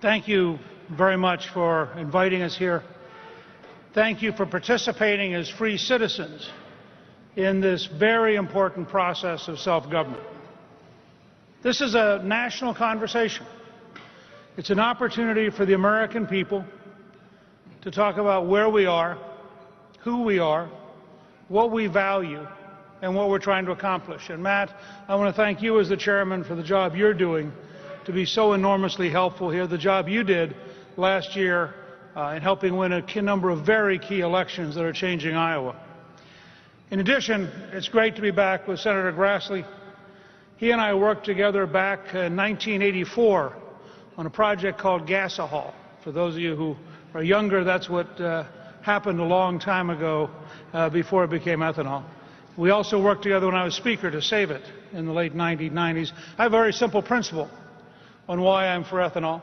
Thank you very much for inviting us here. Thank you for participating as free citizens in this very important process of self-government. This is a national conversation. It's an opportunity for the American people to talk about where we are, who we are, what we value, and what we're trying to accomplish. And Matt, I want to thank you as the chairman for the job you're doing to be so enormously helpful here, the job you did last year in helping win a number of very key elections that are changing Iowa. In addition, it's great to be back with Senator Grassley. He and I worked together back in 1984 on a project called Gasohol. For those of you who are younger, that's what happened a long time ago before it became ethanol. We also worked together when I was Speaker to save it in the late 1990s. I have a very simple principle on why I'm for ethanol.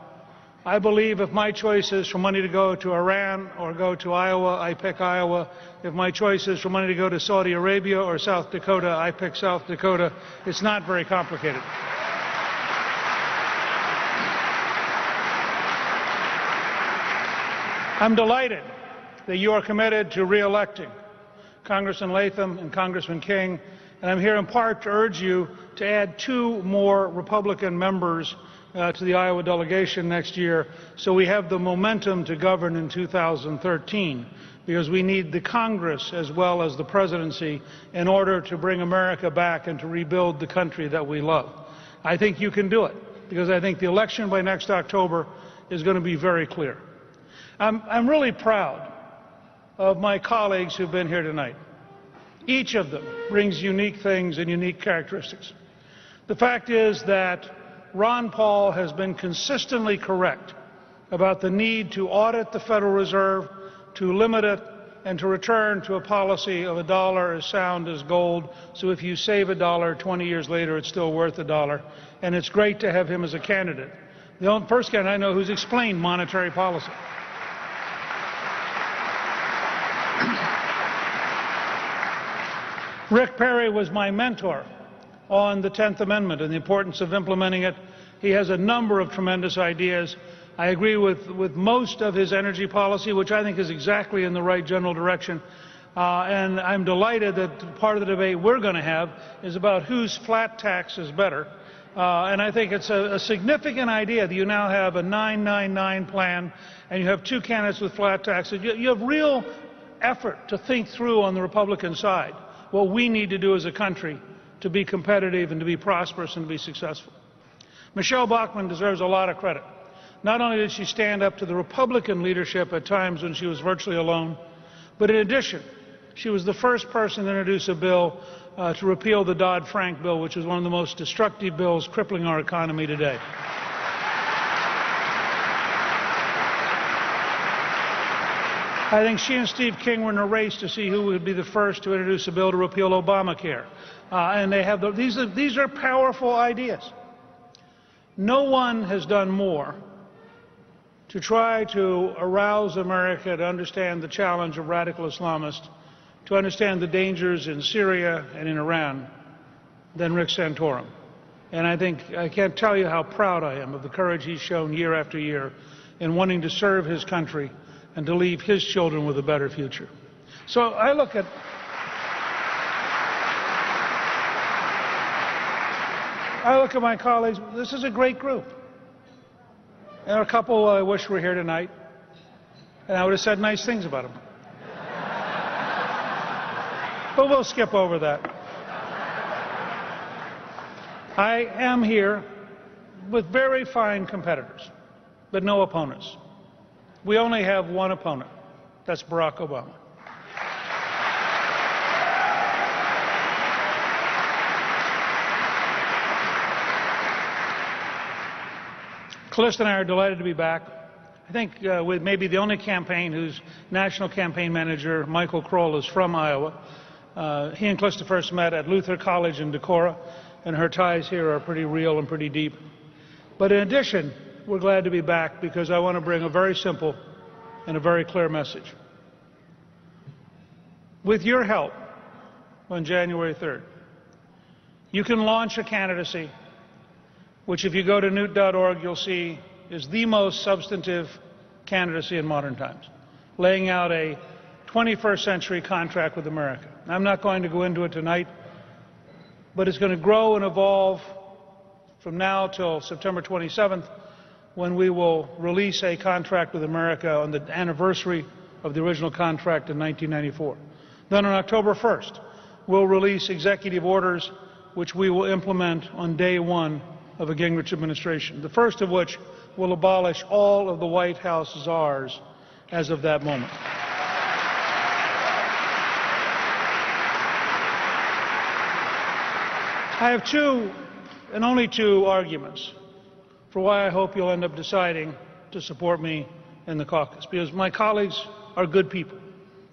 I believe if my choice is for money to go to Iran or go to Iowa, I pick Iowa. If my choice is for money to go to Saudi Arabia or South Dakota, I pick South Dakota. It's not very complicated. I'm delighted that you are committed to re-electing Congressman Latham and Congressman King, and I'm here in part to urge you to add 2 more Republican members to the Iowa delegation next year so we have the momentum to govern in 2013, because we need the Congress as well as the presidency in order to bring America back and to rebuild the country that we love. I think you can do it, because I think the election by next October is going to be very clear. I'm really proud of my colleagues who've been here tonight. Each of them brings unique things and unique characteristics. The fact is that Ron Paul has been consistently correct about the need to audit the Federal Reserve, to limit it, and to return to a policy of a dollar as sound as gold. So if you save a dollar, 20 years later it's still worth a dollar. And it's great to have him as a candidate. The only first candidate I know who's explained monetary policy. Rick Perry was my mentor on the 10th Amendment and the importance of implementing it. He has a number of tremendous ideas. I agree with most of his energy policy, which I think is exactly in the right general direction. And I'm delighted that part of the debate we're going to have is about whose flat tax is better. And I think it's a significant idea that you now have a 999 plan and you have 2 candidates with flat taxes. You have real effort to think through on the Republican side what we need to do as a country to be competitive and to be prosperous and to be successful. Michelle Bachmann deserves a lot of credit. Not only did she stand up to the Republican leadership at times when she was virtually alone, but in addition, she was the first person to introduce a bill to repeal the Dodd-Frank bill, which is one of the most destructive bills crippling our economy today. I think she and Steve King were in a race to see who would be the first to introduce a bill to repeal Obamacare. And they have these are powerful ideas. No one has done more to try to arouse America to understand the challenge of radical Islamists, to understand the dangers in Syria and in Iran, than Rick Santorum. And I can't tell you how proud I am of the courage he's shown year after year in wanting to serve his country and to leave his children with a better future. So I look at my colleagues. This is a great group. There are a couple I wish were here tonight, and I would have said nice things about them. But we'll skip over that. I am here with very fine competitors, but no opponents. We only have one opponent. That's Barack Obama. Callista and I are delighted to be back. I think with maybe the only campaign whose national campaign manager, Michael Kroll, is from Iowa. He and Callista first met at Luther College in Decorah, and her ties here are pretty real and pretty deep. But in addition, we're glad to be back because I want to bring a very simple and a very clear message. With your help, on January 3rd, you can launch a candidacy which, if you go to newt.org, you'll see is the most substantive candidacy in modern times, laying out a 21st century contract with America. I'm not going to go into it tonight, but it's going to grow and evolve from now till September 27th, when we will release a contract with America on the anniversary of the original contract in 1994. Then on October 1st, we'll release executive orders which we will implement on day one of a Gingrich administration, the first of which will abolish all of the White House czars as of that moment. I have two, and only two, arguments for why I hope you'll end up deciding to support me in the caucus, because my colleagues are good people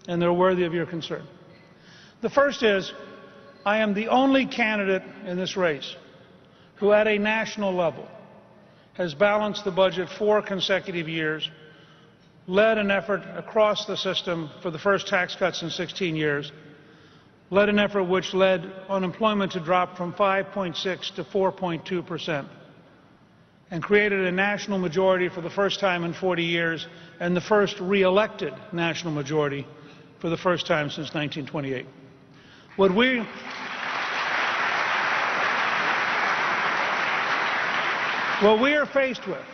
and they're worthy of your concern. The first is, I am the only candidate in this race who at a national level has balanced the budget 4 consecutive years, led an effort across the system for the first tax cuts in 16 years, led an effort which led unemployment to drop from 5.6 to 4.2%, and created a national majority for the first time in 40 years, and the first re-elected national majority for the first time since 1928. What we are faced with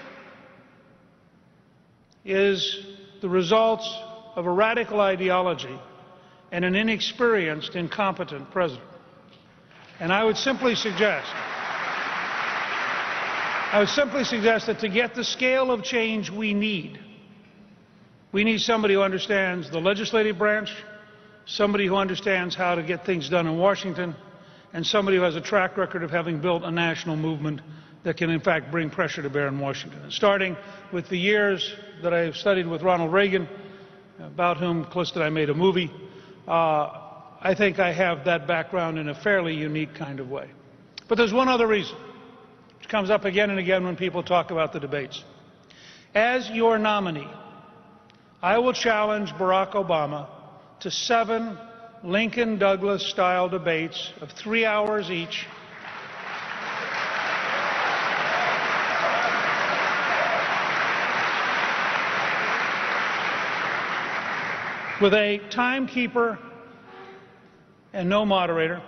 is the results of a radical ideology and an inexperienced, incompetent president. And I would simply suggest that to get the scale of change we need somebody who understands the legislative branch, somebody who understands how to get things done in Washington, and somebody who has a track record of having built a national movement that can in fact bring pressure to bear in Washington. And starting with the years that I have studied with Ronald Reagan, about whom close that I made a movie, I think I have that background in a fairly unique kind of way. But there's one other reason, which comes up again and again when people talk about the debates. As your nominee, I will challenge Barack Obama to 7 Lincoln-Douglas-style debates of 3 hours each, with a timekeeper and no moderator.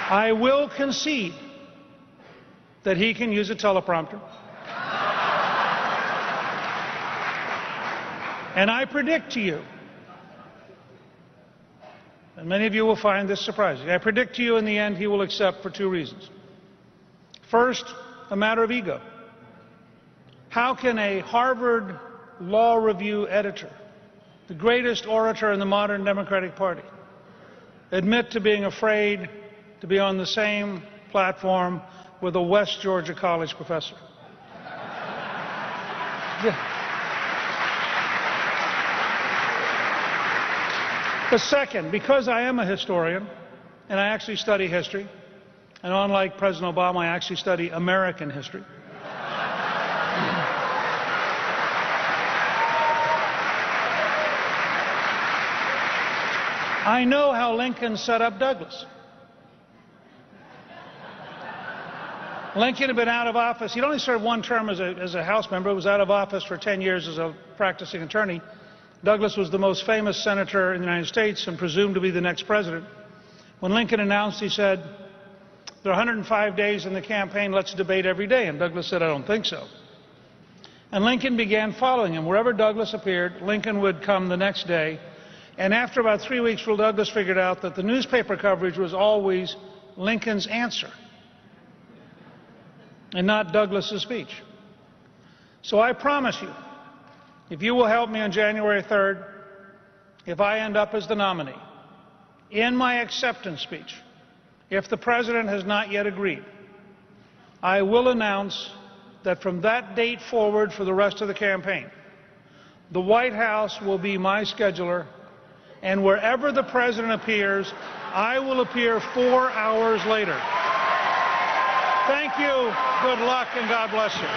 I will concede that he can use a teleprompter. And I predict to you, and many of you will find this surprising, I predict to you in the end he will accept for 2 reasons. First, a matter of ego. How can a Harvard Law Review editor, the greatest orator in the modern Democratic Party, admit to being afraid to be on the same platform with a West Georgia College professor? But second, because I am a historian, and I actually study history, and unlike President Obama, I actually study American history, I know how Lincoln set up Douglas. Lincoln had been out of office. He'd only served 1 term as a House member. He was out of office for 10 years as a practicing attorney. Douglas was the most famous senator in the United States and presumed to be the next president. When Lincoln announced, he said, there are 105 days in the campaign, let's debate every day. And Douglas said, I don't think so. And Lincoln began following him. Wherever Douglas appeared, Lincoln would come the next day. And after about 3 weeks, Douglas figured out that the newspaper coverage was always Lincoln's answer and not Douglas's speech. So I promise you, if you will help me on January 3rd, if I end up as the nominee, in my acceptance speech, if the president has not yet agreed, I will announce that from that date forward for the rest of the campaign, the White House will be my scheduler, and wherever the president appears, I will appear 4 hours later. Thank you, good luck, and God bless you.